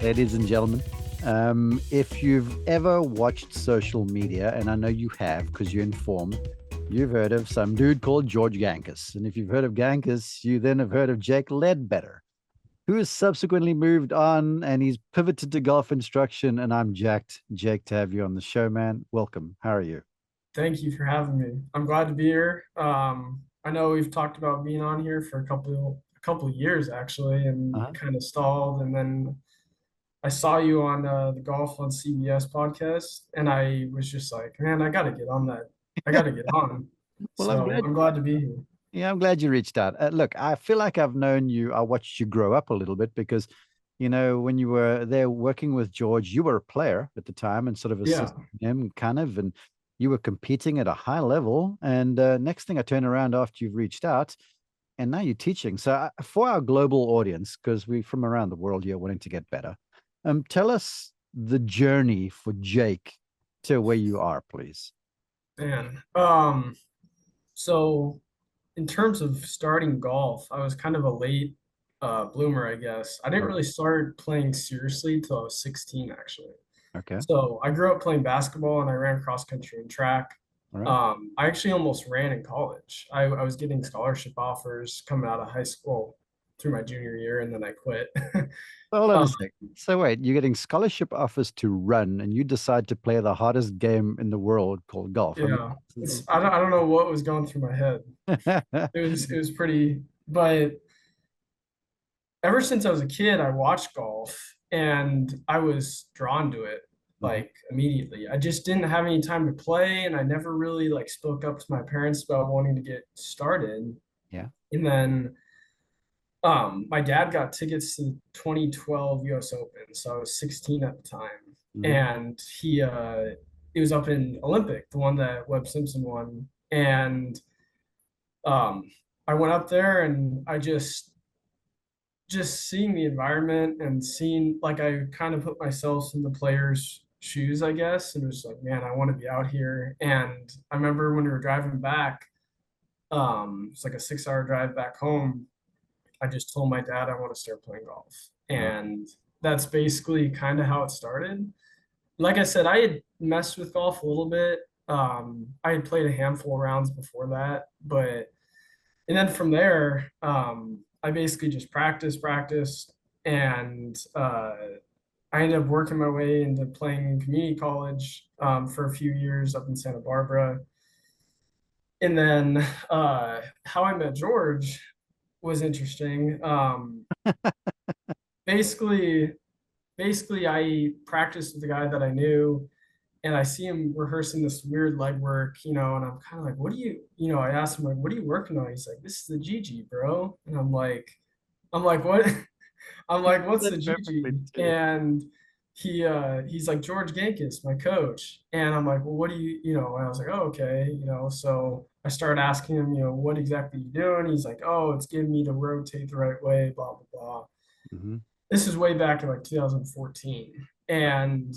ladies and gentlemen. If you've ever watched social media, and I know you have because you're informed, you've heard of some dude called George Gankas. And if you've heard of Gankas, you then have heard of Jake Ledbetter, who has subsequently moved on and he's pivoted to golf instruction. And I'm jacked, Jake, to have you on the show, man. Welcome. How are you? Thank you for having me. I'm glad to be here. I know we've talked about being on here for a couple of years actually, and Uh-huh. kind of stalled. And then I saw you on the Golf on CBS podcast, and I was just like, man, I got to get on that. I got to get on. Well, I'm So glad. I'm glad to be here. Yeah, I'm glad you reached out. Look, I feel like I've known you. I watched you grow up a little bit because, when you were there working with George, you were a player at the time and sort of Yeah. assisting him, kind of, and you were competing at a high level. And next thing I turn around after you've reached out, and now you're teaching. So for our global audience, because we're from around the world here wanting to get better, tell us the journey for Jake to where you are, please. Man. So in terms of starting golf, I was kind of a late bloomer, I guess. I didn't Okay. really start playing seriously till I was 16, actually. Okay. So I grew up playing basketball and I ran cross country and track. All right. I actually almost ran in college. I was getting scholarship offers coming out of high school through my junior year, and then I quit. Hold on a um, second. So wait, you're getting scholarship offers to run, and you decide to play the hardest game in the world called golf. I yeah, mean, I don't know what was going through my head. It was pretty, but ever since I was a kid, I watched golf and I was drawn to it Mhm. like immediately. I just didn't have any time to play, and I never really like spoke up to my parents about wanting to get started. Yeah. And then my dad got tickets to the 2012 US Open, so I was 16 at the time. Hmm. And it was up in Olympic, the one that Webb Simpson won. And um I went up there and I just seeing the environment and seeing, like, I kind of put myself in the players' shoes, I guess, and it was like, man, I want to be out here. And I remember when we were driving back, it's like a 6 hour drive back home. I just told my dad I want to start playing golf. Right. And that's basically kind of how it started. Like I said, I had messed with golf a little bit. I had played a handful of rounds before that, but and then from there, I basically just practiced, and I ended up working my way into playing in community college for a few years up in Santa Barbara. And then how I met George was interesting. Basically, basically, I practiced with the guy that I knew, and I see him rehearsing this weird leg work, and I'm kind of like, what do you, I asked him, like, what are you working on? He's like, this is the GG, bro. And I'm like, what? I'm You like, what's said the perfectly GG? too. And he's like, George Gankas, my coach. And I'm like, well, what do you, and I was like, oh, okay. So I started asking him, what exactly you doing? He's like, oh, it's getting me to rotate the right way, blah, blah, blah. Hmm. This is way back in like 2014. And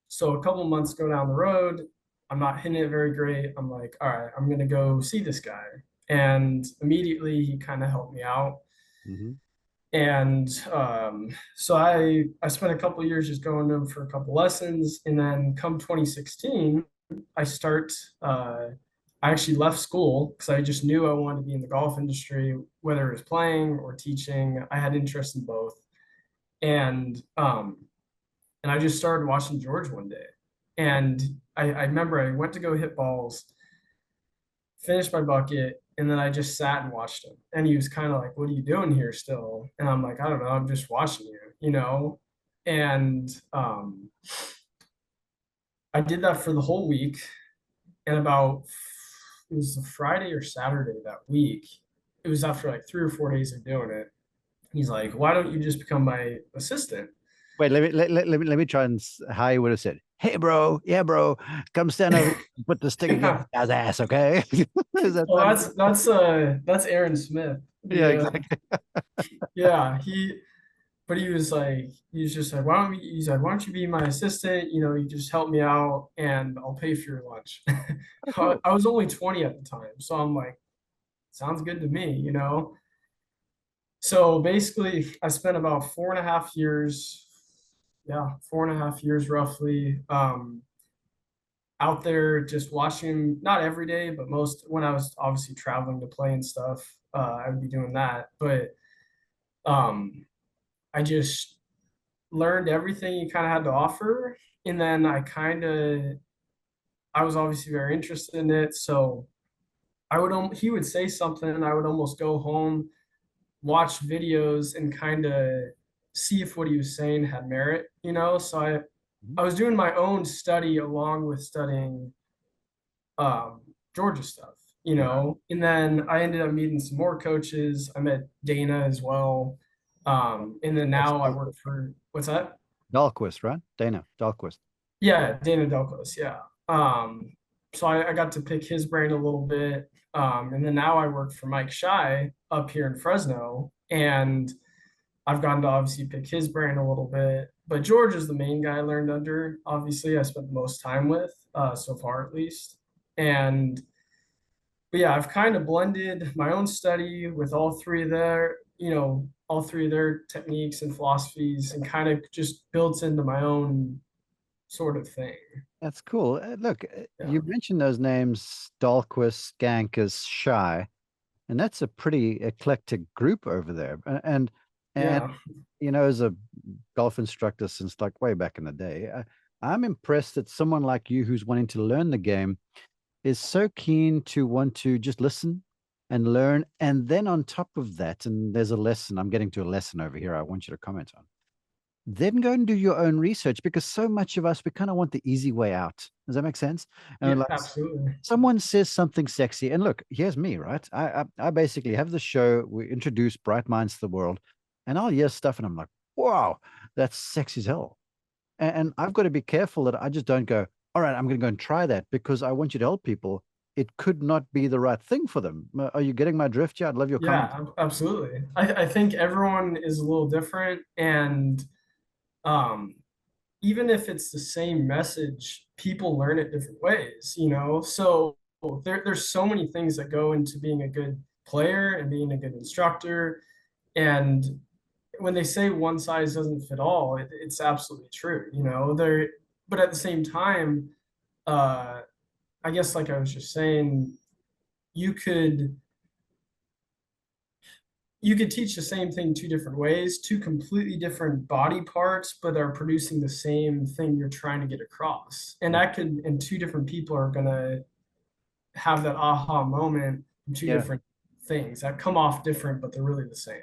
so a couple of months go down the road, I'm not hitting it very great. I'm like, all right, I'm gonna go see this guy. And immediately he kind of helped me out. Hmm. And so I spent a couple of years just going to him for a couple lessons. And then come 2016, I start I actually left school because I just knew I wanted to be in the golf industry, whether it was playing or teaching. I had interest in both. And and I just started watching George one day. And I remember I went to go hit balls, finished my bucket, and then I just sat and watched him. And he was kind of like, what are you doing here still? And I'm like, I don't know, I'm just watching you. And I did that for the whole week. And it was a Friday or Saturday that week. It was after like 3 or 4 days of doing it. He's like, why don't you just become my assistant? Wait, let me try and how you would have said, "Hey, bro, yeah, bro, come stand over here and put the stick against Yeah. the guy's ass, okay?" Is that Well, kind that's Aaron Smith. Yeah, The exactly. Yeah, but he was just like, he's like, why don't you be my assistant? You just help me out and I'll pay for your lunch. Oh, I cool. I was only 20 at the time, so I'm like, sounds good to me. So basically, I spent about 4.5 years, yeah, 4.5 years roughly. Out there just watching, not every day, but most when I was obviously traveling to play and stuff, I would be doing that. But um, I just learned everything he kind of had to offer. And then I was obviously very interested in it. So he would say something, and I would almost go home, watch videos, and kind of see if what he was saying had merit, you know? So Mhm. I was doing my own study along with studying um, Georgia stuff, you Right. know? And then I ended up meeting some more coaches. I met Dana as well. And then That's now I work for, what's that? Dahlquist, right? Dana Dahlquist. Yeah, Dana Delcos, yeah. So I got to pick his brain a little bit. And then now I work for Mike Schy up here in Fresno. And I've gotten to obviously pick his brain a little bit. But George is the main guy I learned under. Obviously, I spent the most time with, so far at least. And but yeah, I've kind of blended my own study with all three of their techniques and philosophies, and kind of just built into my own sort of thing. That's cool. Look, Yeah. you mentioned those names, Dahlquist, Gankas, Schy, and that's a pretty eclectic group over there. And Yeah. as a golf instructor since like way back in the day, I'm impressed that someone like you who's wanting to learn the game is so keen to want to just listen and learn. And then on top of that, and there's a lesson, I'm getting to a lesson over here I want you to comment on. Then go and do your own research because so much of us, we kind of want the easy way out. Does that make sense? And we're Yeah, like, absolutely. someone says something sexy, and look, here's me, right? I basically have the show. We introduce bright minds to the world, and I'll hear stuff, and I'm like, wow, that's sexy as hell. And I've got to be careful that I just don't go, all right, I'm going to go and try that because I want you to help people. It could not be the right thing for them. Are you getting my drift here? I'd love your comment. Yeah, absolutely. I think everyone is a little different, and um, even if it's the same message, people learn it different ways, you know? So there's so many things that go into being a good player and being a good instructor. And when they say one size doesn't fit all, it's absolutely true, you know? But at the same time, uh, I guess like I was just saying, you could you could teach the same thing two different ways, two completely different body parts, but are producing the same thing you're trying to get across. And two different people are going to have that aha moment from two Yeah, different things that come off different, but they're really the same.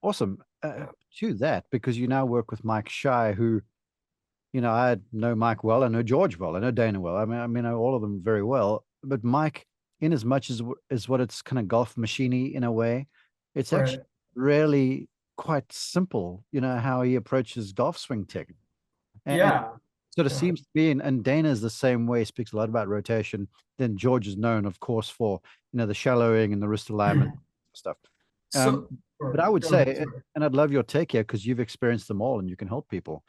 awesome. Yeah. To that, because you now work with Mike Schy, who, I know Mike well, I know George well, I know Dana well. I know all of them very well. But Mike, in as much as what it's kind of golf machiney in a way, it's actually Right. really quite simple. You know how he approaches golf swing tech, and Yeah. sort of Yeah. seems to be. And Dana is the same way. Speaks a lot about rotation. Then George is known, of course, for the shallowing and the wrist alignment stuff. Um, So, but or I would go ahead. say, Sorry. and I'd love your take here because you've experienced them all and you can help people.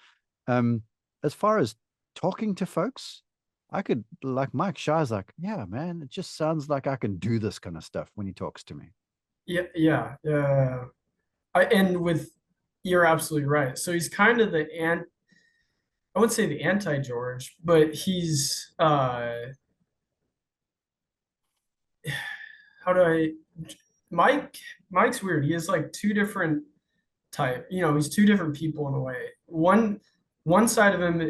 Um, as far as talking to folks, I could like Mike Shah's like, yeah, man, it just sounds like I can do this kind of stuff when he talks to me. Yeah. Yeah. Yeah. And you're absolutely right. So he's kind of I wouldn't say the anti-George, but he's how do I Mike Mike's weird. He has like two different he's two different people in a way. One side of him,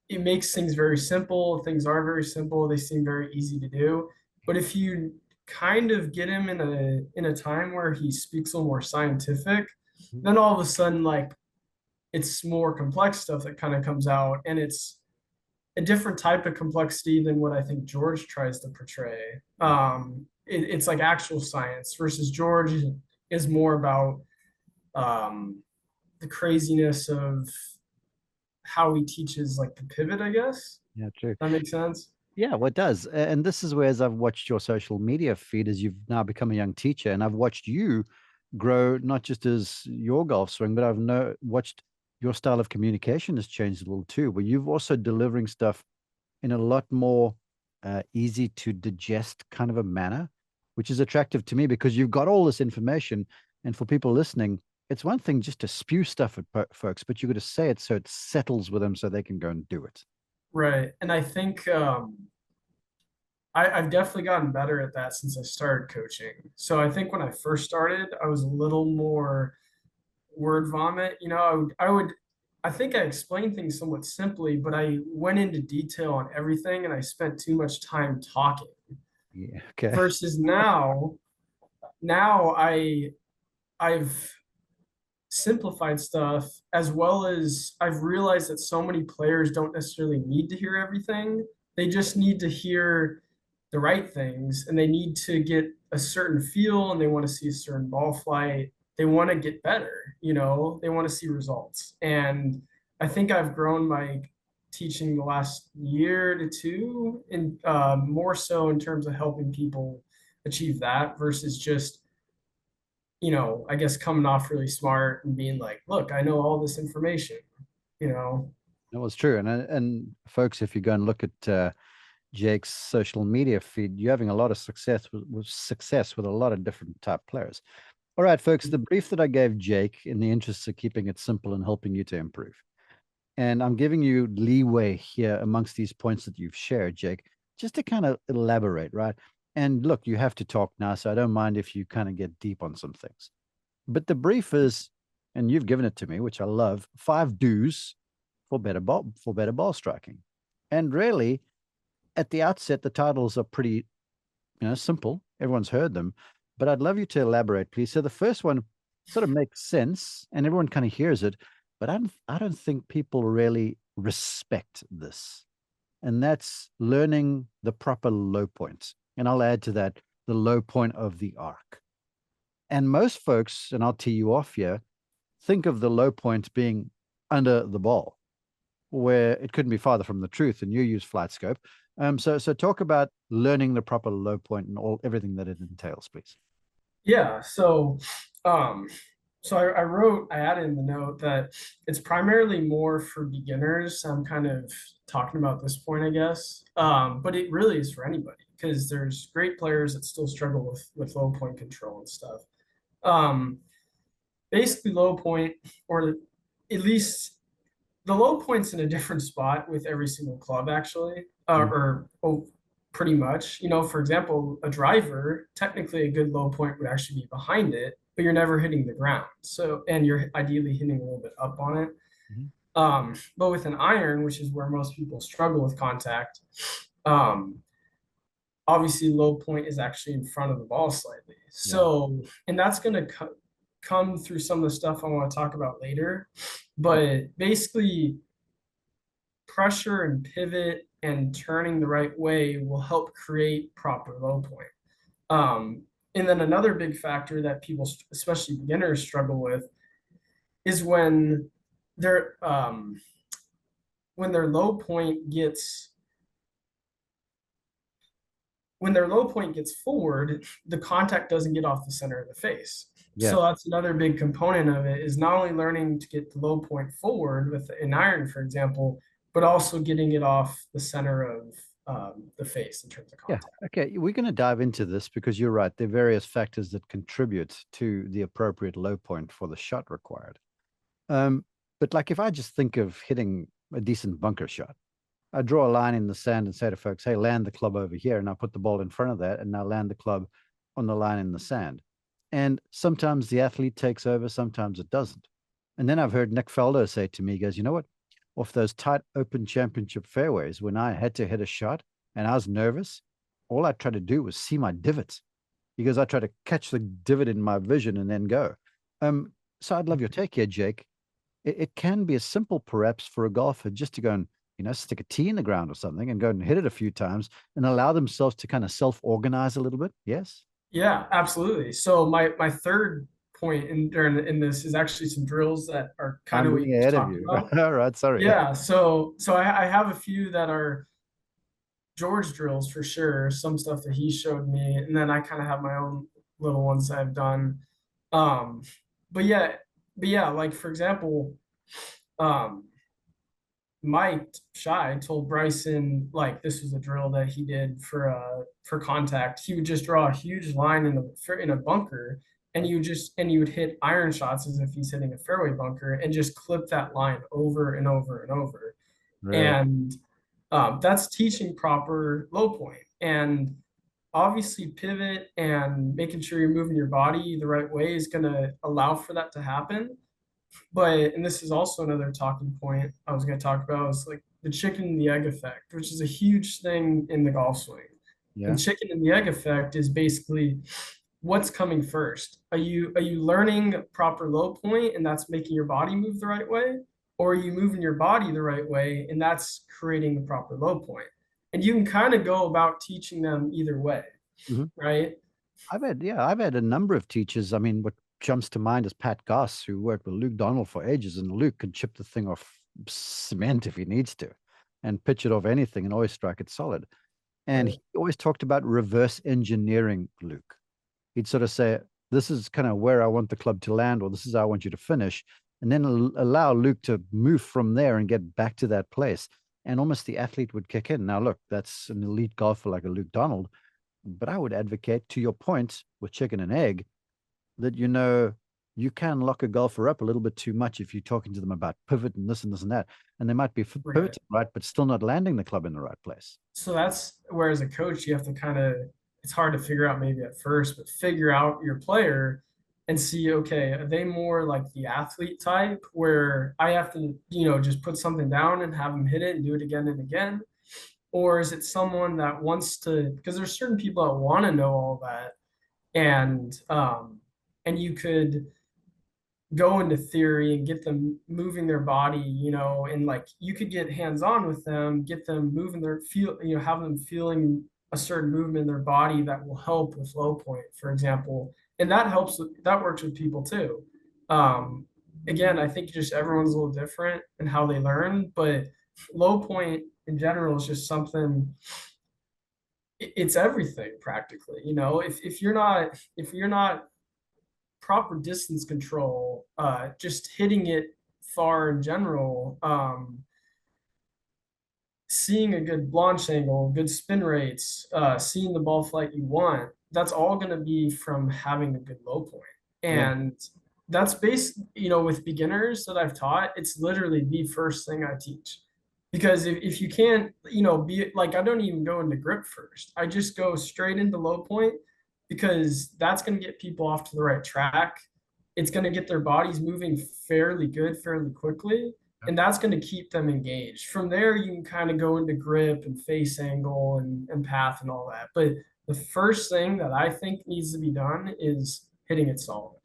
it makes things very simple. Things are very simple. They seem very easy to do. But if you kind of get him in a time where he speaks a little more scientific, Mhm. then all of a sudden like it's more complex stuff that kind of comes out, and it's a different type of complexity than what I think George tries to portray. It's like actual science versus George is more about um, the craziness of how he teaches like the pivot, I guess. Yeah, true. That makes sense. Yeah, well, it does. And this is where, as I've watched your social media feed, as you've now become a young teacher, and I've watched you grow, not just as your golf swing, but watched your style of communication has changed a little too, where you've also delivering stuff in a lot more easy to digest kind of a manner, which is attractive to me because you've got all this information. And for people listening, it's one thing just to spew stuff at folks, but you got to say it so it settles with them so they can go and do it. Right. And I think I've definitely gotten better at that since I started coaching. So I think when I first started, I was a little more word vomit. I think I explained things somewhat simply, but I went into detail on everything and I spent too much time talking. Yeah. Okay. Versus now I've simplified stuff, as well as I've realized that so many players don't necessarily need to hear everything. They just need to hear the right things, and they need to get a certain feel, and they want to see a certain ball flight. They want to get better, they want to see results. And I think I've grown my teaching the last year to two, and more so in terms of helping people achieve that versus just I guess coming off really smart and being like, look, I know all this information, you know. That was true. And folks, if you go and look at Jake's social media feed, you're having a lot of success with a lot of different type players. All right, folks, the brief that I gave Jake in the interest of keeping it simple and helping you to improve. And I'm giving you leeway here amongst these points that you've shared, Jake, just to kind of elaborate, right? And look, you have to talk now, so I don't mind if you kind of get deep on some things. But the brief is, and you've given it to me, which I love, 5 do's for better ball striking. And really, at the outset, the titles are pretty, simple. Everyone's heard them, but I'd love you to elaborate, please. So the first one sort of makes sense, and everyone kind of hears it, but I don't think people really respect this, and that's learning the proper low points. And I'll add to that the low point of the arc. And most folks, and I'll tee you off here, think of the low point being under the ball, where it couldn't be farther from the truth. And you use flight scope. So talk about learning the proper low point and everything that it entails, please. Yeah. I added in the note that it's primarily more for beginners. I'm kind of talking about this point, I guess. But it really is for anybody because there's great players that still struggle with low point control and stuff. Um, Basically low point, or at least the low point's in a different spot with every single club, actually, pretty much. For example, a driver, technically a good low point would actually be behind it, but you're never hitting the ground. So, and you're ideally hitting a little bit up on it. But with an iron, which is where most people struggle with contact, obviously low point is actually in front of the ball slightly. So, and that's going to come through some of the stuff I want to talk about later. But basically, pressure and pivot and turning the right way will help create proper low point. And then another big factor that people, especially beginners, struggle with is when their low point gets forward, the contact doesn't get off the center of the face. Yeah. So that's another big component of it, is not only learning to get the low point forward with an iron, for example, but also getting it off the center of the face in terms of contact. Yeah. Okay. We're going to dive into this because you're right. There are various factors that contribute to the appropriate low point for the shot required. But like if I just think of hitting a decent bunker shot, I draw a line in the sand and say to folks, hey, land the club over here. And I put the ball in front of that and now land the club on the line in the sand. And sometimes the athlete takes over, sometimes it doesn't. And then I've heard Nick Felder say to me, he goes, you know what? Off those tight open championship fairways, when I had to hit a shot and I was nervous, all I tried to do was see my divots, because I try to catch the divot in my vision and then go. So I'd love your take here, Jake. It can be as simple, perhaps, for a golfer just to go and stick a tee in the ground or something and go and hit it a few times and allow themselves to kind of self-organize a little bit. Yes? Yeah, absolutely. So my third point in this is actually some drills that are kind of what you talked about. All right, sorry. Yeah, so I have a few that are George drills for sure, some stuff that he showed me, and then I kind of have my own little ones that I've done. But yeah, like for example, Mike Schy told Bryson, like, this was a drill that he did for contact. He would just draw a huge line in a bunker, and you would hit iron shots as if he's hitting a fairway bunker and just clip that line over and over and over. Really? And that's teaching proper low point. And obviously, pivot and making sure you're moving your body the right way is going to allow for that to happen. But, and this is also another talking point I was going to talk about, is like the chicken and the egg effect, which is a huge thing in the golf swing. Yeah. And chicken and the egg effect is basically what's coming first. Are you learning proper low point and that's making your body move the right way? Or are you moving your body the right way and that's creating the proper low point? And you can kind of go about teaching them either way, Mhm. right? I've had a number of teachers. I mean, what jumps to mind is Pat Goss, who worked with Luke Donald for ages, and Luke could chip the thing off cement if he needs to, and pitch it off anything and always strike it solid. And Right. he always talked about reverse engineering Luke. He'd sort of say, "This is kind of where I want the club to land, or this is how I want you to finish," and then allow Luke to move from there and get back to that place. And almost the athlete would kick in. Now, look, that's an elite golfer like a Luke Donald, but I would advocate, to your point with chicken and egg, that you can lock a golfer up a little bit too much if you're talking to them about pivot and this and this and that, and they might be Right. pivoting right, but still not landing the club in the right place. So that's where, as a coach, you have to kind of, it's hard to figure out maybe at first, but figure out your player and see, okay, are they more like the athlete type where I have to, just put something down and have them hit it and do it again and again? Or is it someone that wants to, because there's certain people that want to know all that, and you could go into theory and get them moving their body, and like you could get hands on with them, get them moving their feel, have them feeling a certain movement in their body that will help with low point, for example. And that helps, that works with people too. Again, I think just everyone's a little different in how they learn, but low point in general is just something, it's everything practically. If you're not proper distance control, just hitting it far in general, seeing a good launch angle, good spin rates, seeing the ball flight you want, that's all going to be from having a good low point. Yeah. And that's based, with beginners that I've taught, it's literally the first thing I teach. Because if you can't, be like, I don't even go into grip first. I just go straight into low point because that's going to get people off to the right track. It's going to get their bodies moving fairly good, fairly quickly, and that's going to keep them engaged. From there, you can kind of go into grip and face angle and path and all that. But the first thing that I think needs to be done is hitting it solid.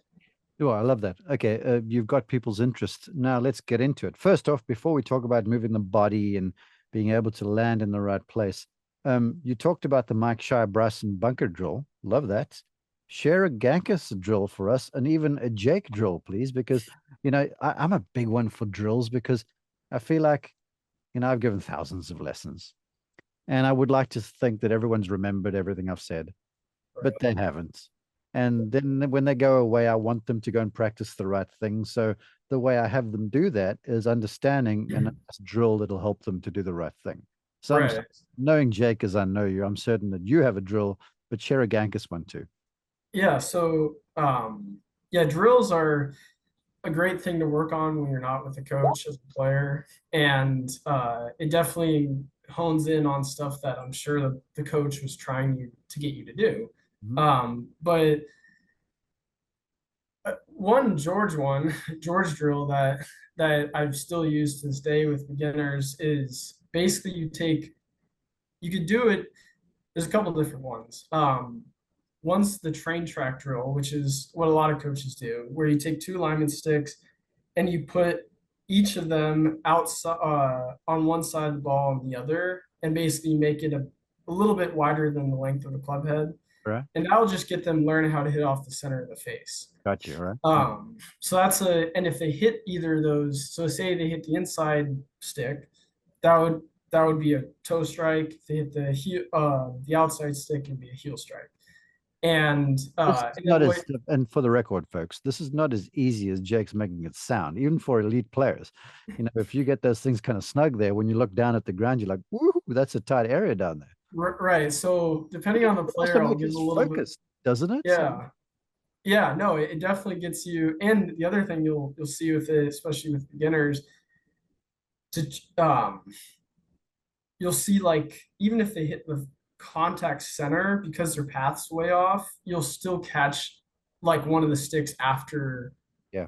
Oh, I love that. Okay, you've got people's interest. Now let's get into it. First off, before we talk about moving the body and being able to land in the right place, you talked about the Mike Schy brass and bunker drill. Love that. Share a Gankas drill for us and even a Jake drill, please, because I'm a big one for drills because I feel like I've given thousands of lessons, and I would like to think that everyone's remembered everything I've said, but Right. they haven't. And then when they go away, I want them to go and practice the right thing. So the way I have them do that is understanding and a drill that'll help them to do the right thing. Right. Knowing Jake as I know you, I'm certain that you have a drill, but share a Gankas one too. Yeah. So, yeah, drills are a great thing to work on when you're not with a coach as a player. And it definitely hones in on stuff that I'm sure the coach was trying to get you to do. Mhm. But one George drill that I've still used to this day with beginners is basically you could do it. There's a couple different ones. One's the train track drill, which is what a lot of coaches do, where you take two alignment sticks and you put each of them outside, on one side of the ball and the other, and basically make it a little bit wider than the length of the club head. All right. And that'll just get them learning how to hit off the center of the face. Got you. All right. So and if they hit either of those, so say they hit the inside stick, that would that would be a toe strike. If they hit the outside stick, it'd be a heel strike. And This is and then not what as, and for the record, folks, this is not as easy as Jake's making it sound, even for elite players. If you get those things kind of snug there, when you look down at the ground, you're like, woo, that's a tight area down there. right. So But depending it on the also player, I'll makes give us a little bit. focused, doesn't it? Yeah. Yeah, no, it definitely gets you. And the other thing you'll see with it, especially with beginners, to you'll see like even if they hit the contact center because their path's way off, you'll still catch like one of the sticks after, Yeah.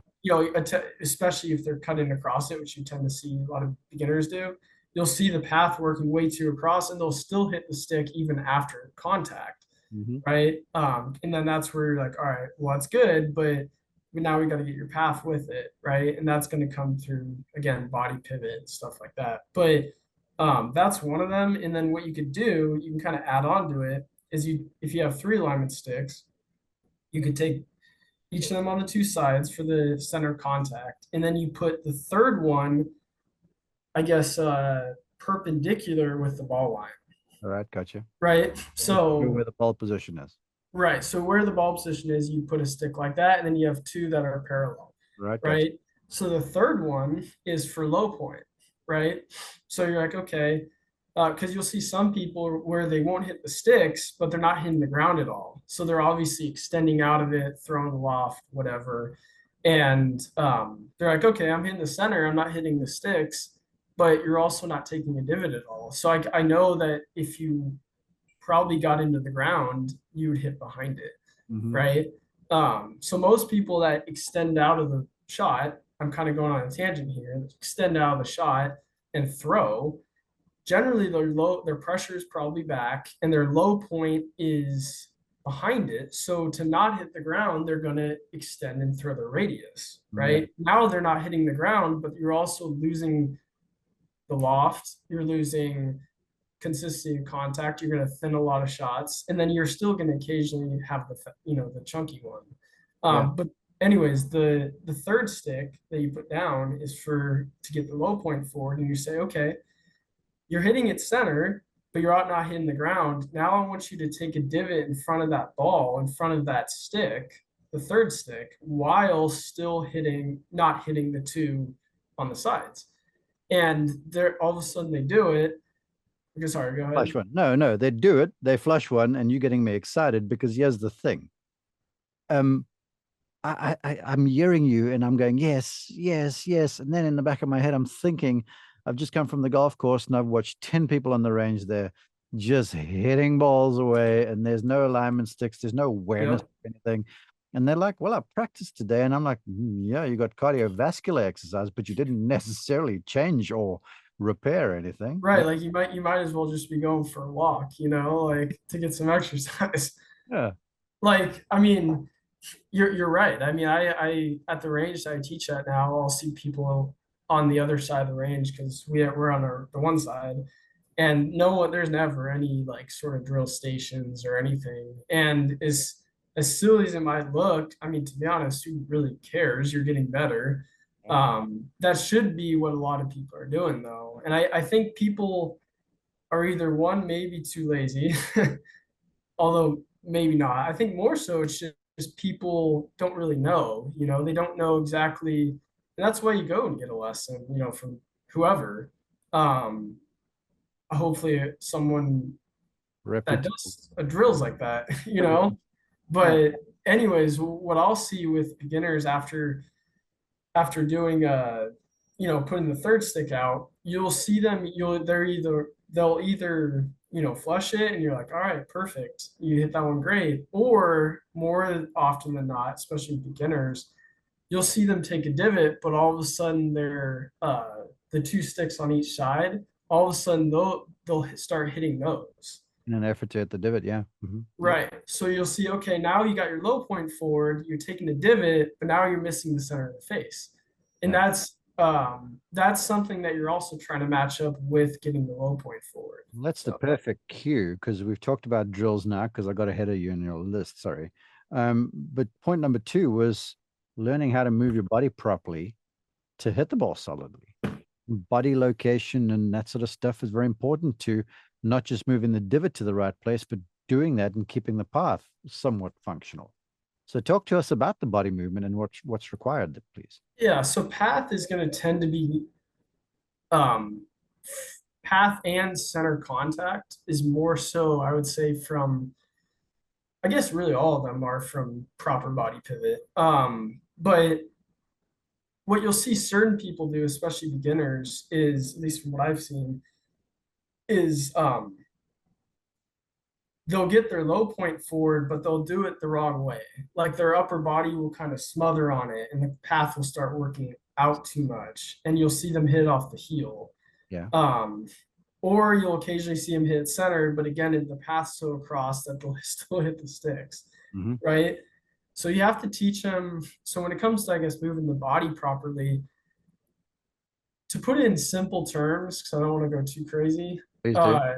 especially if they're cutting across it, which you tend to see a lot of beginners do. You'll see the path working way too across, and they'll still hit the stick even after contact, Hmm. right? And then that's where you're like, all right, well, that's good, but now we got to get your path with it, right? And that's going to come through again, body pivot and stuff like that. But that's one of them. And then what you could do, you can kind of add on to it, is if you have 3 alignment sticks, you could take each of them on the 2 sides for the center contact, and then you put the third one, I guess, perpendicular with the ball line, All right, gotcha. right? Just know where So the ball position is. right. So where the ball position is, you put a stick like that, and then you have 2 that are parallel, Right, gotcha. right? So the third one is for low point, right? So you're like, okay, because you'll see some people where they won't hit the sticks, but they're not hitting the ground at all. So they're obviously extending out of it, throwing aloft, whatever. And they're like, okay, I'm hitting the center, I'm not hitting the sticks, but you're also not taking a divot at all. So I know that if you probably got into the ground, you would hit behind it, Hmm. right? So most people that extend out of the shot, I'm kind of going on a tangent here, extend out of the shot and throw, generally their pressure is probably back and their low point is behind it. So to not hit the ground, they're going to extend and throw their radius, Yeah. right? Now they're not hitting the ground, but you're also losing the loft, you're losing consistency of contact, you're going to thin a lot of shots, and then you're still going to occasionally have the chunky one. Yeah. But anyways, the third stick that you put down is for to get the low point forward, and you say, okay, you're hitting it center, but you're not hitting the ground. Now I want you to take a divot in front of that ball, in front of that stick, the third stick, while still not hitting the 2 on the sides. And they're all of a sudden they do it. Okay, sorry, go Flush ahead. one. No, no, they do it. They flush one, and you're getting me excited because here's the thing. Um, I'm hearing you, and I'm going yes, yes, yes, and then in the back of my head, I'm thinking, I've just come from the golf course, and I've watched 10 people on the range there, just hitting balls away, and there's no alignment sticks, there's no awareness Yep. of anything, and they're like, "Well, I practiced today," and I'm like, "Yeah, you got cardiovascular exercise, but you didn't necessarily change or repair anything." Right. Like you might as well just be going for a walk, like to get some exercise. Yeah. Like, I mean, you're right. I mean, I at the range that I teach at now, I'll see people on the other side of the range because we're on the one side, and no one there's never any like sort of drill stations or anything. And as silly as it might look, I mean, to be honest, who really cares? You're getting better. That should be what a lot of people are doing though. And I think people are either one, maybe too lazy, although maybe not. I think more so it's just people don't really know, they don't know exactly. And that's why you go and get a lesson, from whoever. Um, hopefully someone that Reputable. does drills like that, you know. Yeah. But anyways, what I'll see with beginners after doing putting the third stick out, you'll see them they'll either flush it and you're like, all right, perfect, you hit that one great, or more often than not, especially beginners, you'll see them take a divot, but all of a sudden they're the 2 sticks on each side, all of a sudden they'll start hitting those. In an effort to hit the divot, yeah. Yep. Right. So you'll see, okay, now you got your low point forward, you're taking a divot, but now you're missing the center of the face. And Yeah. that's something that you're also trying to match up with getting the low point forward. That's the So perfect cue because we've talked about drills now because I got ahead of you in your list. Sorry. But point number 2 was learning how to move your body properly to hit the ball solidly. Body location and that sort of stuff is very important to not just moving the divot to the right place, but doing that and keeping the path somewhat functional. So talk to us about the body movement and what's required, please. yeah, so path is going to tend to be um, path and center contact is more so, I would say, from I guess really all of them are from proper body pivot. But what you'll see certain people do, especially beginners, is, at least from what I've seen, is they'll get their low point forward, but they'll do it the wrong way. Like their upper body will kind of smother on it, and the path will start working out too much, and you'll see them hit off the heel. Yeah. Um, or you'll occasionally see them hit center, but again, the path's so across that they'll still hit the sticks, Mm-hmm. right? So you have to teach them. So when it comes to, I guess, moving the body properly, to put it in simple terms, because I don't want to go too crazy, Please do. uh,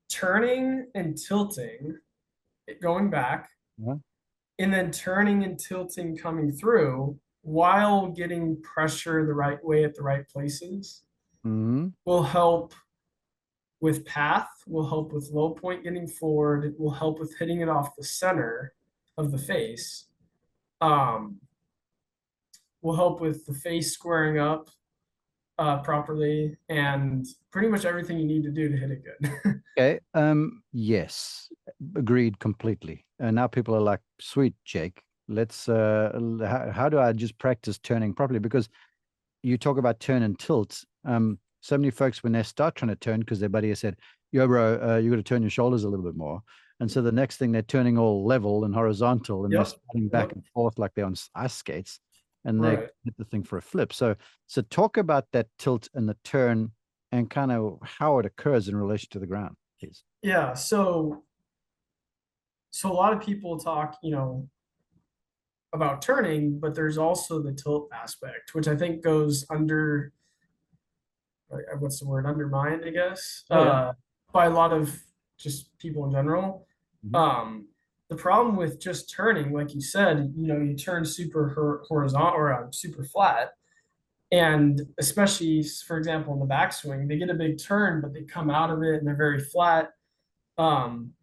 turning and tilting, going back, Yeah. and then turning and tilting coming through while getting pressure the right way at the right places Mm-hmm. will help with path, will help with low point getting forward, will help with hitting it off the center of the face, um, will help with the face squaring up properly, and pretty much everything you need to do to hit it good. Okay. Yes, agreed completely. And now people are like, sweet Jake, let's how do I just practice turning properly? Because you talk about turn and tilt. So many folks when they start trying to turn because their buddy has said, "Yo, bro, you got to turn your shoulders a little bit more." And so the next thing they're turning all level and horizontal, and they're Yep. sliding back Yep. and forth like they're on ice skates, and they Right. hit the thing for a flip. So talk about that tilt and the turn, and kind of how it occurs in relation to the ground, please. Yeah. So a lot of people talk, about turning, but there's also the tilt aspect, which I think goes under, what's the word, undermined, I guess, Oh yeah. by a lot of just people in general. Mhm. Um, the problem with just turning, like you said, you turn super horizontal or super flat, and especially, for example, in the backswing, they get a big turn, but they come out of it and they're very flat.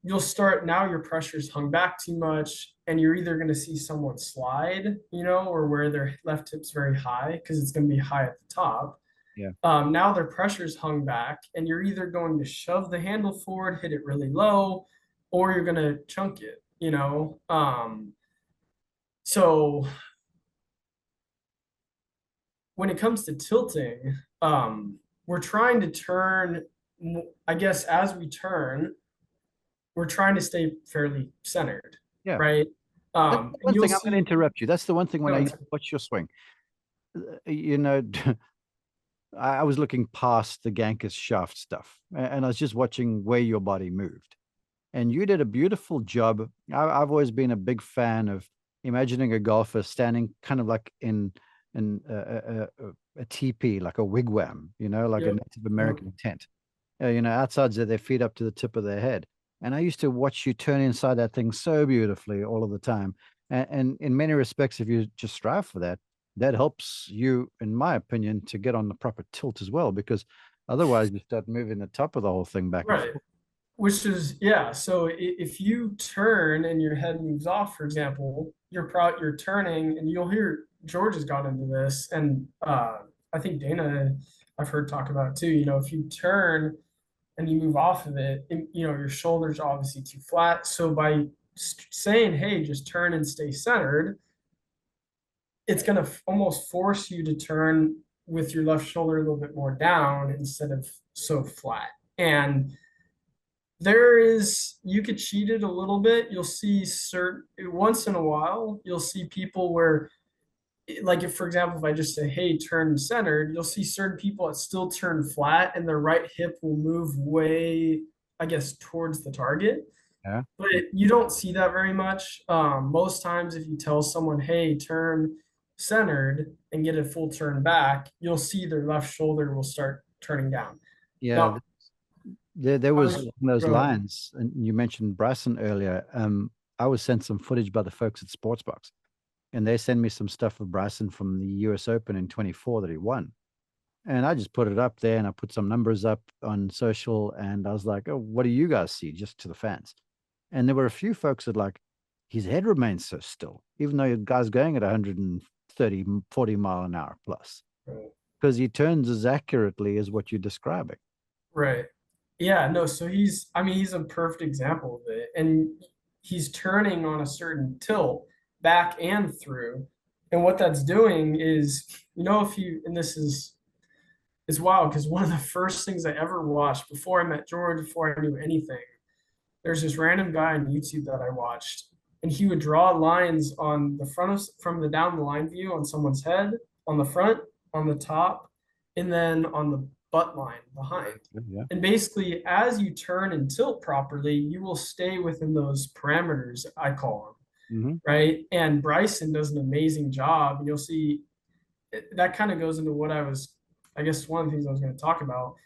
You'll start now your pressure's hung back too much, and you're either going to see someone slide, or where their left hip's very high because it's going to be high at the top. Yeah. Now their pressure's hung back, and you're either going to shove the handle forward, hit it really low, or you're going to chunk it. So when it comes to tilting, we're trying to turn, I guess, as we turn, we're trying to stay fairly centered, Yeah. right? That's the And one you'll thing I'm going to see, interrupt you. That's the one thing when I no, used to watch your swing. You know, I was looking past the Gankas shaft stuff, and I was just watching where your body moved. And you did a beautiful job. I've always been a big fan of imagining a golfer standing kind of like in a teepee, like a wigwam, like a yep, Native yep, American tent. Outside their feet up to the tip of their head. And I used to watch you turn inside that thing so beautifully all of the time. And in many respects, if you just strive for that, that helps you, in my opinion, to get on the proper tilt as well, because otherwise you start moving the top of the whole thing back and right. forth. Which is, yeah. So if you turn and your head moves off, for example, you're turning, and you'll hear George has got into this, and I think Dana, I've heard talk about it too. If you turn and you move off of it, your shoulders are obviously too flat. So by saying, "Hey, just turn and stay centered," it's going to almost force you to turn with your left shoulder a little bit more down instead of so flat. And you could cheat it a little bit. You'll see certain, once in a while, you'll see people where, like, if, for example, if I just say, "Hey, turn centered," you'll see certain people that still turn flat, and their right hip will move way, I guess, towards the target. Yeah. But you don't see that very much. Most times, if you tell someone, "Hey, turn centered," and get a full turn back, you'll see their left shoulder will start turning down. Yeah. Now, There I was was, along those go ahead. lines, and you mentioned Bryson earlier. I was sent some footage by the folks at Sportsbox, and they sent me some stuff of Bryson from the US Open in 24 that he won. And I just put it up there, and I put some numbers up on social, and I was like, "Oh, what do you guys see?" Just to the fans. And there were a few folks that like, his head remains so still, even though the guy's going at 130, 40 mile an hour plus, Right. because he turns as accurately as what you're describing. Right. Yeah, no, so he's a perfect example of it. And he's turning on a certain tilt back and through. And what that's doing is, if you, and this is wild because one of the first things I ever watched before I met George, before I knew anything, there's this random guy on YouTube that I watched, and he would draw lines on the front of from the down the line view on someone's head, on the front, on the top, and then on the butt line behind. Yeah. And basically, as you turn and tilt properly, you will stay within those parameters, I call them, Mm-hmm. right? And Bryson does an amazing job. And you'll see that kind of goes into what I guess, one of the things I was going to talk about.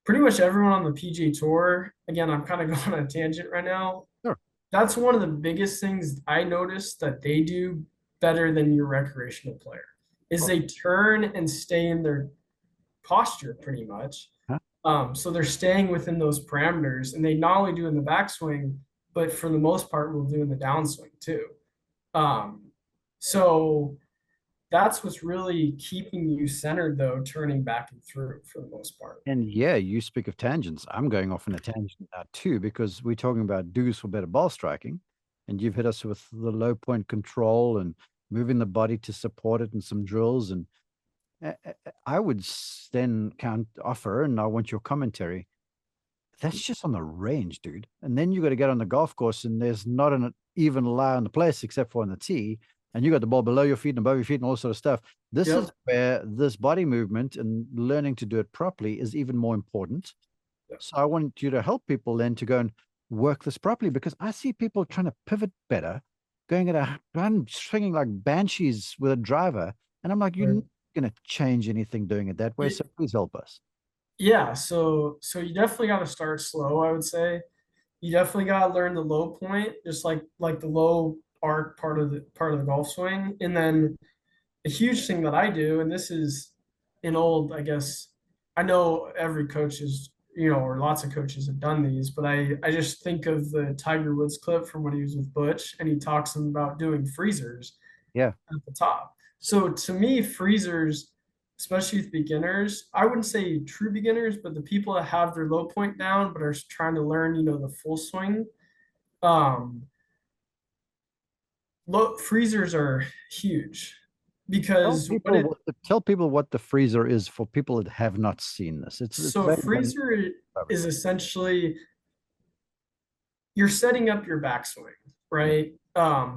Pretty much everyone on the PGA Tour, again, I'm kind of going on a tangent right now. Sure. That's one of the biggest things I noticed that they do better than your recreational player is they turn and stay in their posture pretty much. Huh? So they're staying within those parameters, and they not only do in the backswing, but for the most part, will do in the downswing too. So that's what's really keeping you centered, though, turning back and through for the most part. And yeah, you speak of tangents. I'm going off on a tangent now too, because we're talking about do's for better ball striking. And you've hit us with the low point control and moving the body to support it and some drills. And I would then offer, and I want your commentary. That's just on the range, dude. And then you got to get on the golf course, and there's not an even lie on the place except for on the tee. And you got the ball below your feet and above your feet and all sort of stuff. This Yep. is where this body movement and learning to do it properly is even more important. Yep. So I want you to help people then to go and work this properly, because I see people trying to pivot better, going at a run, swinging like banshees with a driver. And I'm like, you're not going to change anything doing it that way. So please help us. Yeah, so you definitely got to start slow, I would say. You definitely got to learn the low point, just like the low arc part of the golf swing. And then a huge thing that I do, and this is an old, I guess, I know every coach is, or lots of coaches have done these, but I just think of the Tiger Woods clip from when he was with Butch, and he talks about doing freezers Yeah. at the top. So to me, freezers, especially with beginners, I wouldn't say true beginners, but the people that have their low point down but are trying to learn, the full swing. Um, Low freezers are huge because Tell people what the freezer is for people that have not seen this. It's so freezer is essentially you're setting up your backswing, right?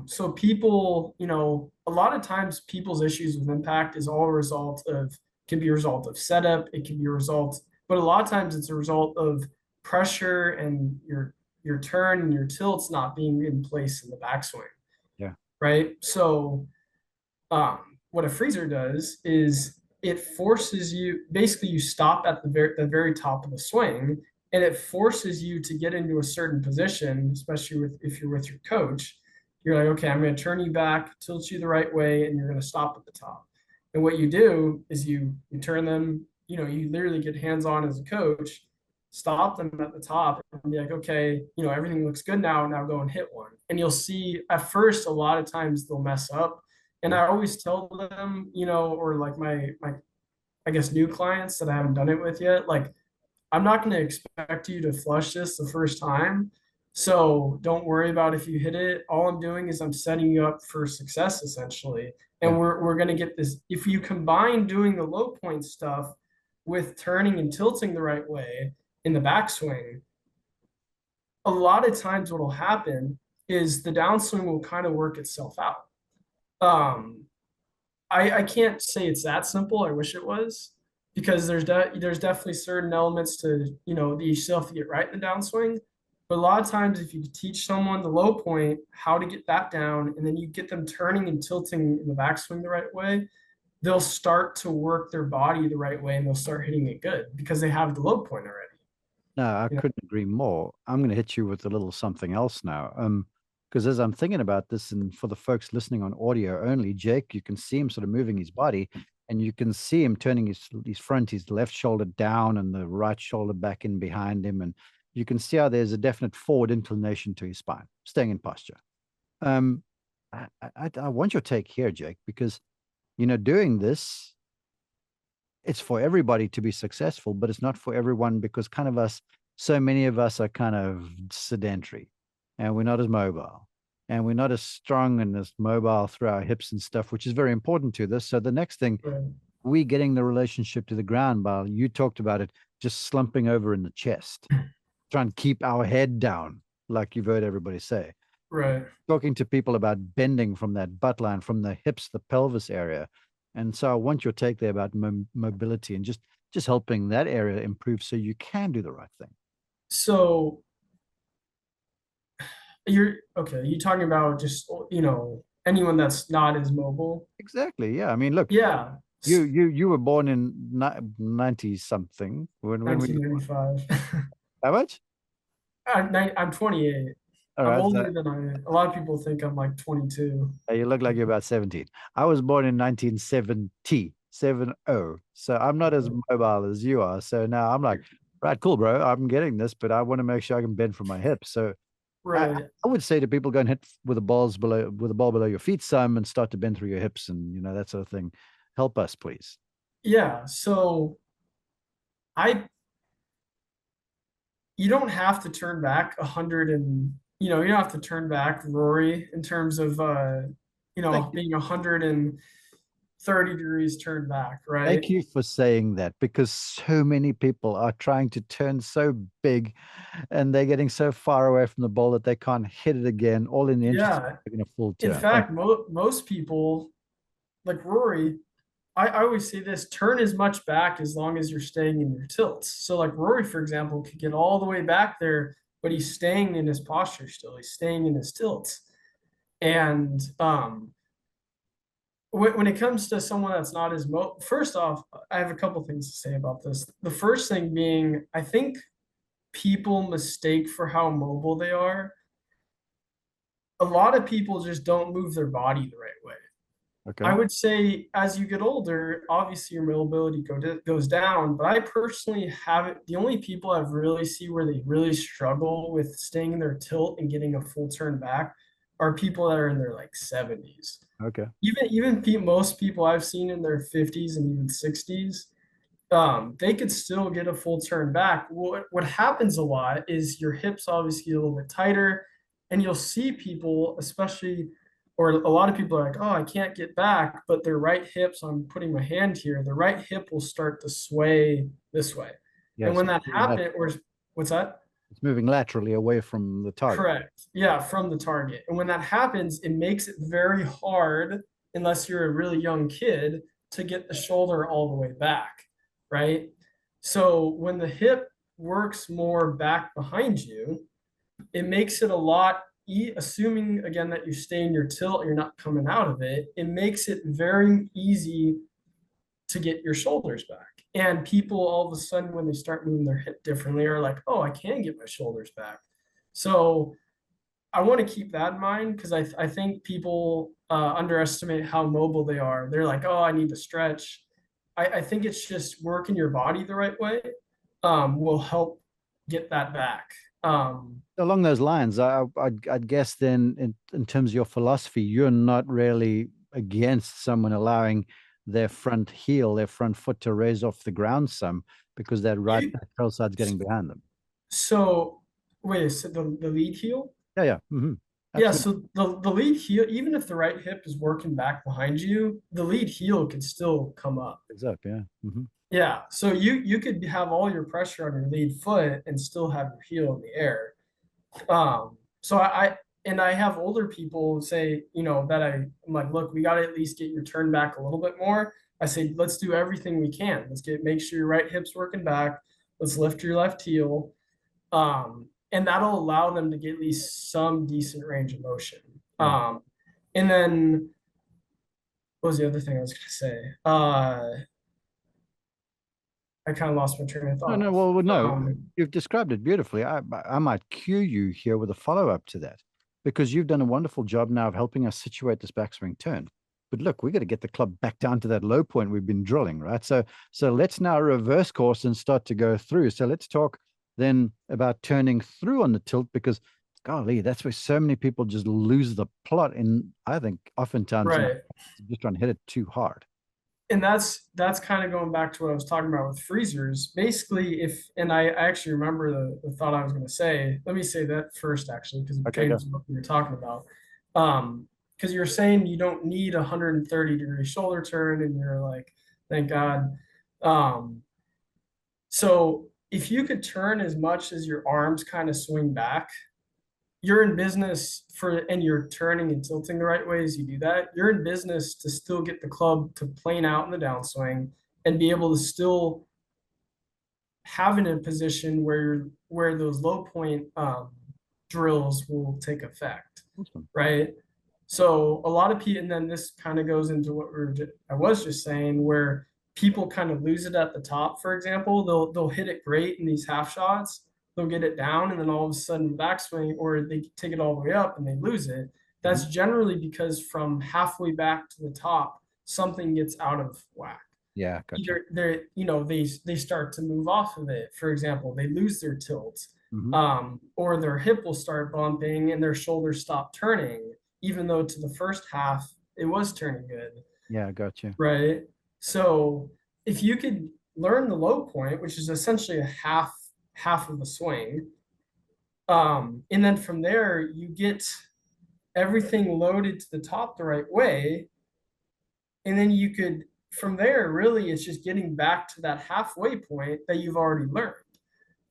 So people, a lot of times people's issues with impact is all a result of can be a result of setup, it can be a result, but a lot of times it's a result of pressure and your turn and your tilts not being in place in the backswing. Yeah. Right. So what a freezer does is it forces you basically you stop at the very top of the swing, and it forces you to get into a certain position, especially if you're with your coach. You're like, okay, I'm going to turn you back, tilt you the right way, and you're going to stop at the top. And what you do is you turn them, you literally get hands on as a coach, stop them at the top and be like, okay, everything looks good now go and hit one. And you'll see at first, a lot of times they'll mess up. And I always tell them, or like my, I guess, new clients that I haven't done it with yet, like, I'm not going to expect you to flush this the first time. So don't worry about if you hit it. All I'm doing is I'm setting you up for success essentially. And Yeah. we're going to get this. If you combine doing the low point stuff with turning and tilting the right way in the backswing, a lot of times what will happen is the downswing will kind of work itself out. I can't say it's that simple. I wish it was, because there's definitely certain elements to, that you still have to get right in the downswing. But a lot of times, if you teach someone the low point, how to get that down, and then you get them turning and tilting in the backswing the right way, they'll start to work their body the right way, and they'll start hitting it good because they have the low point already. No, I You know? couldn't agree more. I'm going to hit you with a little something else now. Because as I'm thinking about this, and for the folks listening on audio only, Jake, you can see him sort of moving his body, and you can see him turning his left shoulder down and the right shoulder back in behind him, and you can see how there's a definite forward inclination to his spine, staying in posture. I want your take here, Jake, because doing this, it's for everybody to be successful, but it's not for everyone, because so many of us are kind of sedentary. and we're not as mobile, and we're not as strong and as mobile through our hips and stuff, which is very important to this. So the next thing, Right. we getting the relationship to the ground by, you talked about it, just slumping over in the chest, try and keep our head down, like you've heard everybody say. Right. Talking to people about bending from that butt line, from the hips, the pelvis area. And so I want your take there about mobility and just helping that area improve so you can do the right thing. So you're okay. You talking about just, anyone that's not as mobile? Exactly. Yeah. I mean, look, Yeah. you were born in 90 something when we 1995. how much? I'm 28. All I'm right. older So than a lot of people think I'm like 22. you look like you're about 17. I was born in 1970, 70. So I'm not as mobile as you are. So now I'm like, right, cool, bro. I'm getting this, but I want to make sure I can bend from my hips. So I, Right. I would say to people, go and hit with the ball below your feet some and start to bend through your hips and that sort of thing. Help us, please. Yeah. So I you don't have to turn back 100 and you don't have to turn back Rory in terms of Thank you. being 130 degrees turned back, right? Thank you for saying that because so many people are trying to turn so big and they're getting so far away from the ball that they can't hit it again, all in the interest of Yeah. making a full In turn. Thank fact, most people like Rory, I always say this, turn as much back as long as you're staying in your tilts. So like Rory, for example, could get all the way back there, but he's staying in his posture still. He's staying in his tilts. And when it comes to someone that's not as first off, I have a couple things to say about this. The first thing being, I think people mistake for how mobile they are. A lot of people just don't move their body the right way. you. I Okay. would say as you get older, obviously your mobility goes down, but I personally haven't, the only people I've really see where they really struggle with staying in their tilt and getting a full turn back are people that are in their like 70s. Okay. Most people I've seen in their 50s and even 60s, they could still get a full turn back. What happens a lot is your hips obviously get a little bit tighter, and you'll see people, especially, or a lot of people are like, oh, I can't get back, but their right hips, I'm putting my hand here, the right hip will start to sway this way. And Yes. when that happens, or what's that? It's moving laterally away from the target. Correct. Yeah, from the target. And when that happens, it makes it very hard, unless you're a really young kid, to get the shoulder all the way back, right? So when the hip works more back behind you, it makes it a lot, assuming again that you stay in your tilt, you're not coming out of it, it makes it very easy to get your shoulders back. And people all of a sudden, when they start moving their hip differently, are like, oh, I can get my shoulders back. So I want to keep that in mind because I think people underestimate how mobile they are. They're like, oh, I need to stretch. I think it's just working your body the right way will help get that back. Along those lines, I'd guess then, in terms of your philosophy, you're not really against someone allowing their front heel, their front foot to raise off the ground some because that right You, tail side's getting behind them. so wait, so the lead heel? Yeah, yeah. Yeah, Absolutely. so the lead heel, even if the right hip is working back behind you, the lead heel can still come up. It's up, yeah. Yeah, so you could have all your pressure on your lead foot and still have your heel in the air. So I have older people say, that I'm like, look, we got to at least get your turn back a little bit more. I say, let's do everything we can. Make sure your right hip's working back. Let's lift your left heel. And that'll allow them to get at least some decent range of motion. Yeah. And then what was the other thing I was going to say? I kind of lost my train of No, thought. no, well, no, Um, you've described it beautifully. I might cue you here with a follow-up to that because you've done a wonderful job now of helping us situate this backswing turn. But look, we got to get the club back down to that low point we've been drilling, right? So let's now reverse course and start to go through. So let's talk then about turning through on the tilt because golly, that's where so many people just lose the plot. And I think oftentimes right. just trying to hit it too hard. and that's kind of going back to what I was talking about with freezers. Basically, and I actually remember the thought I was going to say. Let me say that first, actually, because it Okay, go. pertains to what we were talking about. Because you're saying you don't need a 130-degree shoulder turn, and you're like, thank God. Um, so if you could turn as much as your arms kind of swing back, you're in business and you're turning and tilting the right way as you do that. You're in business to still get the club to plane out in the downswing and be able to still have it in a position where those low point drills will take effect, Awesome. right? So a lot of people, and then this kind of goes into what I was just saying, where people kind of lose it at the top. For example, they'll hit it great in these half shots, they'll get it down, and then all of a sudden backswing, or they take it all the way up and they lose it. That's Mhm. generally because from halfway back to the top, something gets out of whack. Yeah, gotcha. Either they start to move off of it. For example, they lose their tilt, Hmm. or their hip will start bumping and their shoulders stop turning, even though to the first half it was turning good, Yeah, gotcha. right? So if you could learn the low point, which is essentially a half of a swing, and then from there you get everything loaded to the top the right way, and then you could from there really it's just getting back to that halfway point that you've already learned,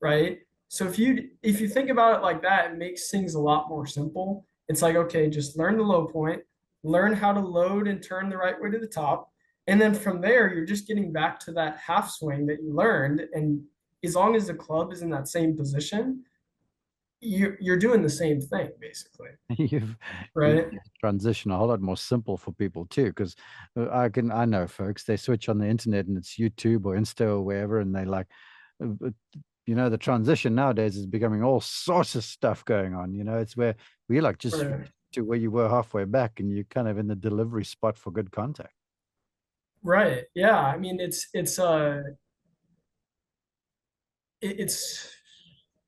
right? So if you think about it like that, it makes things a lot more simple. It's like, okay, just learn the low point, learn how to load and turn the right way to the top, and then from there you're just getting back to that half swing that you learned. And as long as the club is in that same position, you're doing the same thing basically, You've you right? transition a whole lot more simple for people too, because I know folks, they switch on the internet and it's YouTube or Insta or wherever, and they like, uh, uh, the transition nowadays is becoming all sorts of stuff going on. It's where we like just switch Right. to where you were halfway back, and you're kind of in the delivery spot for good contact. Right. Yeah. I mean, it's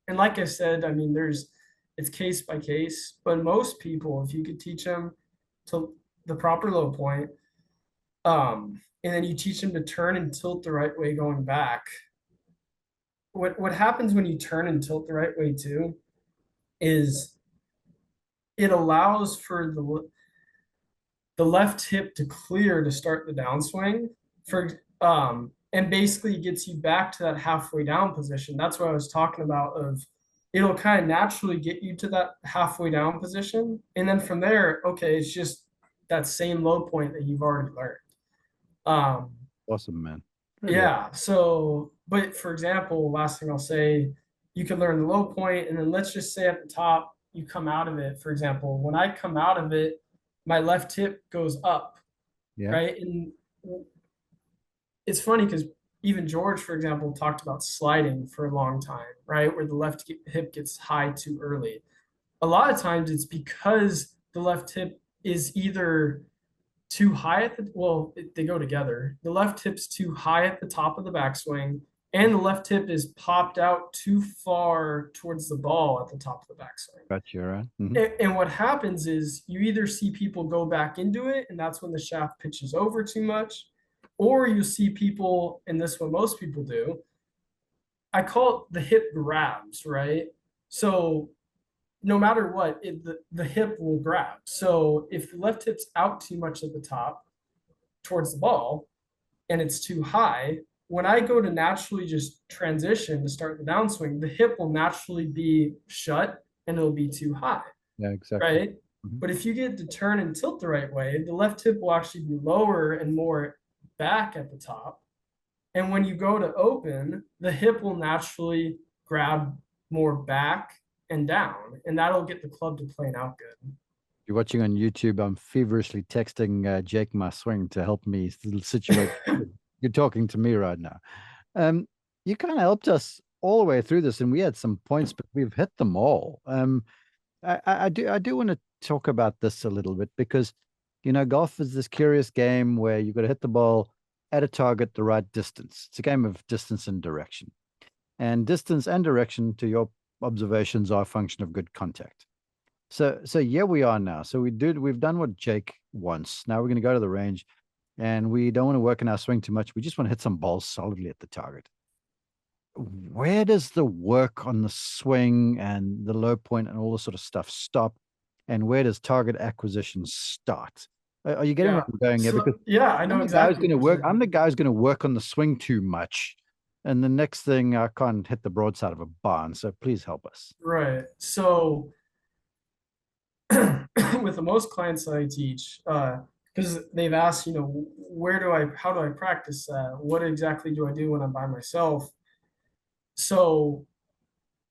and like I said, I mean, it's case by case, but most people, if you could teach them to the proper low point, and then you teach them to turn and tilt the right way going back. What happens when you turn and tilt the right way too is it allows for the left hip to clear to start the downswing and basically gets you back to that halfway down position. That's what I was talking about of it'll kind of naturally get you to that halfway down position. And then from there, okay, it's just that same low point that you've already learned. Um, Awesome, man. Really awesome. yeah. So, but for example, last thing I'll say, you can learn the low point, and then let's just say at the top, you come out of it. For example, when I come out of it, my left hip goes up, Yeah. right? And it's funny because even George, for example, talked about sliding for a long time, right? Where the left hip gets high too early. A lot of times it's because the left hip is either too high they go together. The left hip's too high at the top of the backswing, and the left hip is popped out too far towards the ball at the top of the backswing. Got you, right? And what happens is you either see people go back into it, and that's when the shaft pitches over too much, or you see people, and this is what most people do. I call it the hip grabs, right? So no matter what, the hip will grab. So if the left hip's out too much at the top towards the ball and it's too high, when I go to naturally just transition to start the downswing, the hip will naturally be shut and it'll be too high, Yeah, exactly. right? Mhm. But if you get to turn and tilt the right way, the left hip will actually be lower and more back at the top. And when you go to open, the hip will naturally grab more back and down, and that'll get the club to plane out good. You're watching on YouTube. I'm feverishly texting Jake my swing to help me situate. You're talking to me right now. Um, you kind of helped us all the way through this, and we had some points, but we've hit them all. I do want to talk about this a little bit because, golf is this curious game where you've got to hit the ball at a target the right distance. It's a game of distance and direction. And distance and direction, to your observations, are a function of good contact. So here we are now. So we've done what Jake wants. Now we're going to go to the range and we don't want to work in our swing too much. We just want to hit some balls solidly at the target. Where does the work on the swing and the low point and all this sort of stuff stop? And where does target acquisition start? Are you getting where Yeah. I'm going here? Because So yeah, I know exactly what you're I'm saying. the guy who's going to work on the swing too much. And the next thing, I can't hit the broadside of a barn. So please help us. Right. So with the most clients that I teach, because they've asked, how do I practice that? What exactly do I do when I'm by myself? So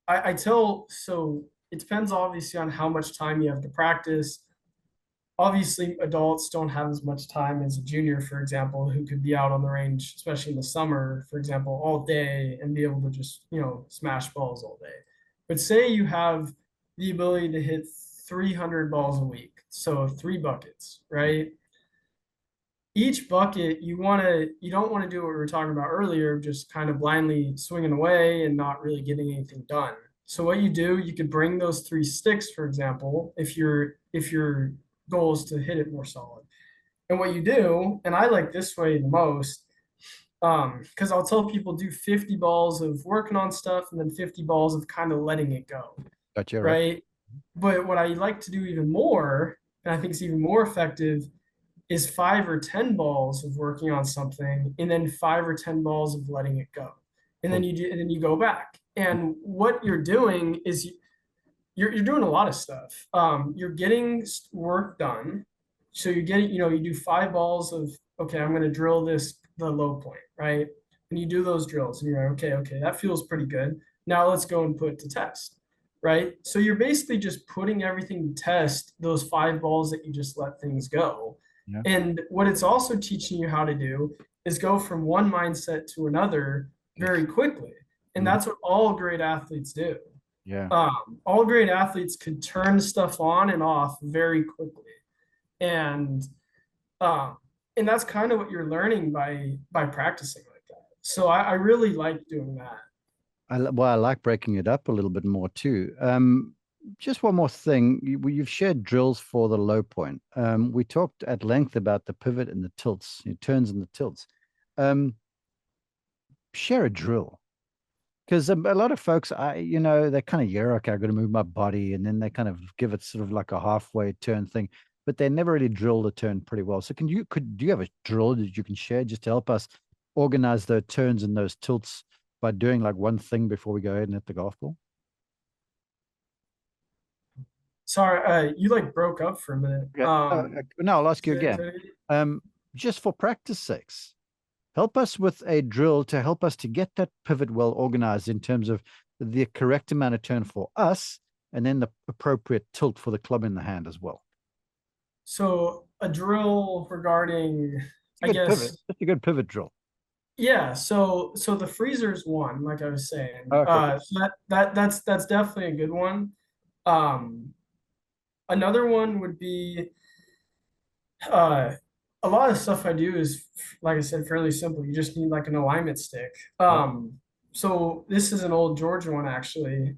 so it depends obviously on how much time you have to practice. Obviously, adults don't have as much time as a junior, for example, who could be out on the range, especially in the summer, for example, all day and be able to just, smash balls all day. But say you have the ability to hit 300 balls a week, so 3 buckets, right? Each bucket you don't want to do what we were talking about earlier, just kind of blindly swinging away and not really getting anything done. So what you do, you could bring those 3 sticks, for example, if your goal is to hit it more solid. And what you do, and I like this way the most, because I'll tell people do 50 balls of working on stuff and then 50 balls of kind of letting it go, Gotcha, right? right? But what I like to do even more, and I think it's even more effective, is 5 or 10 balls of working on something and then 5 or 10 balls of letting it go. And then Cool. you go back. And what you're doing is you're doing a lot of stuff. You're getting work done. So you're getting, you do 5 balls of, okay, I'm going to drill the low point, right? And you do those drills and you're like, okay, that feels pretty good. Now let's go and put it to test, right? So you're basically just putting everything to test those 5 balls that you just let things go. Yeah. And what it's also teaching you how to do is go from one mindset to another very quickly. And Mhm. that's what all great athletes do. Yeah. All great athletes could turn stuff on and off very quickly, and um, and that's kind of what you're learning by practicing like that. So I really like doing that. Well, I like breaking it up a little bit more too. Just one more thing. You've shared drills for the low point. We talked at length about the pivot and the tilts, your turns and the tilts. Um, Share a drill. Because a lot of folks, they kind of, yeah, okay, I've got to move my body. And then they kind of give it sort of like a halfway turn thing, but they never really drill the turn pretty well. So do you have a drill that you can share just to help us organize the turns and those tilts by doing like one thing before we go ahead and hit the golf ball? Sorry, you like broke up for a minute. Okay. No, I'll ask you Is again. that- Just for practice sakes, help us with a drill to help us to get that pivot well organized in terms of the correct amount of turn for us and then the appropriate tilt for the club in the hand as well. so a drill regarding, It's a I good pivot. guess, Just a good pivot drill. yeah. So the freezer's one, like I was saying. Okay, cool. So that's definitely a good one. Um, Another one would be uh, a lot of stuff I do is, like I said, fairly simple. You just need like an alignment stick. Yeah. So this is an old Georgia one actually.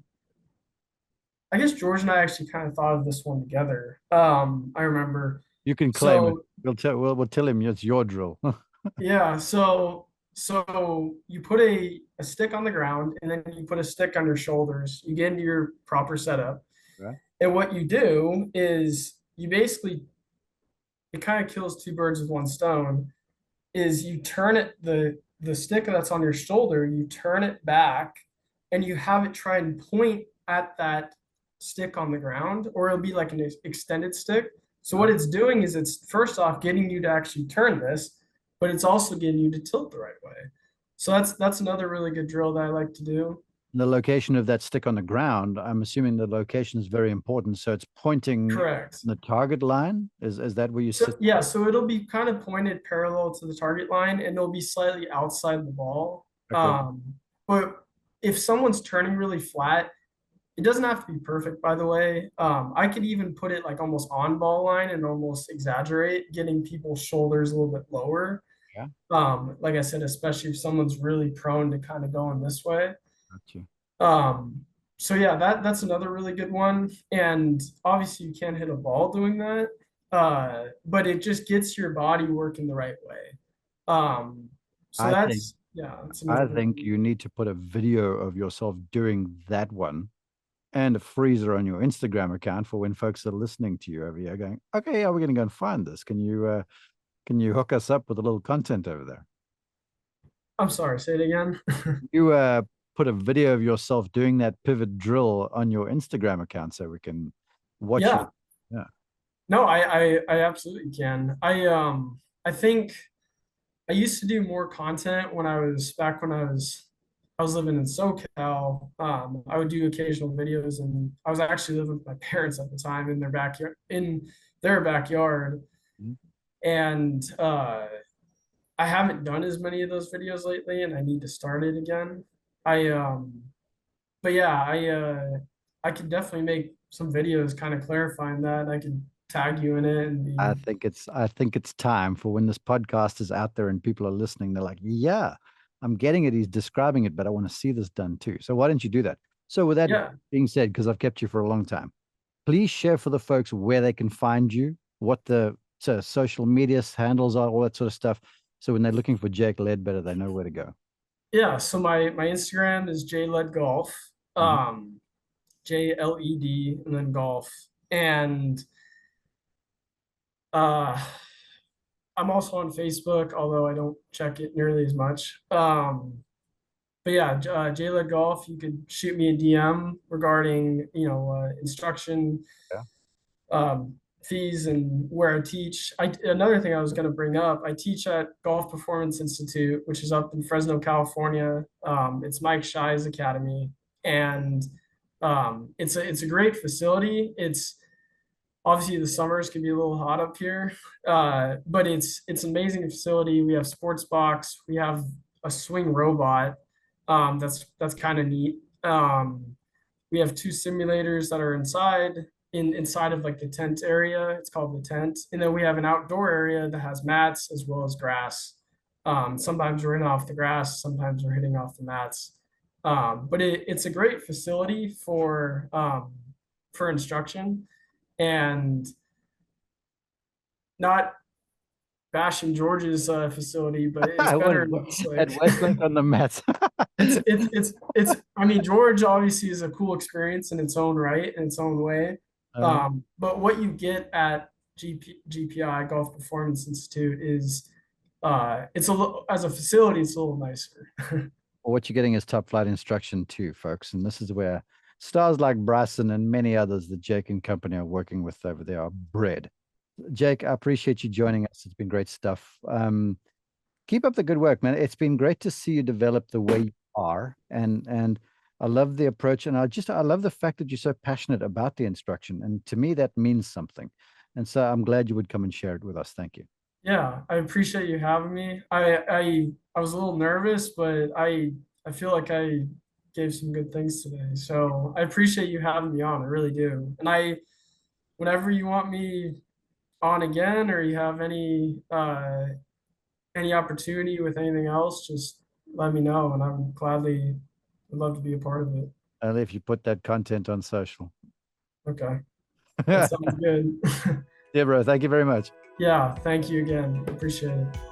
I guess George and I actually kind of thought of this one together. I remember. You can claim it. So We'll tell him it's your drill. yeah, so you put a stick on the ground and then you put a stick on your shoulders. You get into your proper setup. Yeah. And what you do is you basically, it kind of kills two birds with one stone, is you turn it, the stick that's on your shoulder, you turn it back and you have it try and point at that stick on the ground, or it'll be like an extended stick. So what it's doing is it's first off getting you to actually turn this, but it's also getting you to tilt the right way. So that's another really good drill that I like to do. The location of that stick on the ground, I'm assuming the location is very important. So it's pointing Correct. the target line. Is that where you So sit? yeah, so it'll be kind of pointed parallel to the target line and it'll be slightly outside the ball. Okay. But if someone's turning really flat, it doesn't have to be perfect, by the way. I could even put it like almost on ball line and almost exaggerate, getting people's shoulders a little bit lower. Yeah. Like I said, especially if someone's really prone to kind of going this way. Got you. Um, so yeah, that's another really good one. And obviously you can't hit a ball doing that. but it just gets your body working the right way. So I think that's, yeah, it's I amazing. think you need to put a video of yourself doing that one and a freezer on your Instagram account for when folks are listening to you over here going, okay, yeah, we're going to go and find this. Can you hook us up with a little content over there? I'm sorry, say it again. You put a video of yourself doing that pivot drill on your Instagram account so we can watch it. Yeah, Yeah. no, I absolutely can. I think I used to do more content when I was living in SoCal. I would do occasional videos, and I was actually living with my parents at the time in their backyard. Mhm. And I haven't done as many of those videos lately, and I need to start it again. I but yeah, I could definitely make some videos kind of clarifying that. I could tag you in it and be, I think it's time for when this podcast is out there and people are listening, they're like, yeah, I'm getting it. He's describing it, but I want to see this done too. So why don't you do that? So with that yeah, being said, because I've kept you for a long time, please share for the folks where they can find you, what the social media handles are, all that sort of stuff. So when they're looking for Jake Ledbetter, they know where to go. yeah. So my Instagram is jledgolf, Mhm. JLED, and then golf. And uh, I'm also on Facebook, although I don't check it nearly as much. But yeah, JLED Golf, you could shoot me a DM regarding, instruction, Yeah. um, fees, and where I teach. Another thing I was going to bring up, I teach at Golf Performance Institute, which is up in Fresno, California. It's Mike Schy's academy, and it's a great facility. It's obviously the summers can be a little hot up here, but it's an amazing facility. We have sports box, we have a swing robot. That's kind of neat. We have two simulators that are inside of like the tent area. It's called the tent, and then we have an outdoor area that has mats as well as grass. Sometimes we're hitting off the grass, sometimes we're hitting off the mats. But it's a great facility for instruction, and not bashing George's facility, but it's I better would in at Westlake. Westlake on the mats. It's I mean, George obviously is a cool experience in its own right, in its own way. uh, But what you get at GPI Golf Performance Institute is it's a little, as a facility, it's a little nicer. what you're getting is top flight instruction too, folks. And this is where stars like Bryson and many others that Jake and company are working with over there are bred. Jake, I appreciate you joining us. It's been great stuff. Keep up the good work, man. It's been great to see you develop the way you are, and I love the approach, and I love the fact that you're so passionate about the instruction, and to me that means something. And so I'm glad you would come and share it with us. Thank you. Yeah, I appreciate you having me. I was a little nervous, but I feel like I gave some good things today. So I appreciate you having me on. I really do. And whenever you want me on again, or you have any opportunity with anything else, just let me know, and I'm gladly would love to be a part of it. Only if you put that content on social. Okay, that Yeah, sounds good. bro. Thank you very much. Yeah, thank you again. Appreciate it.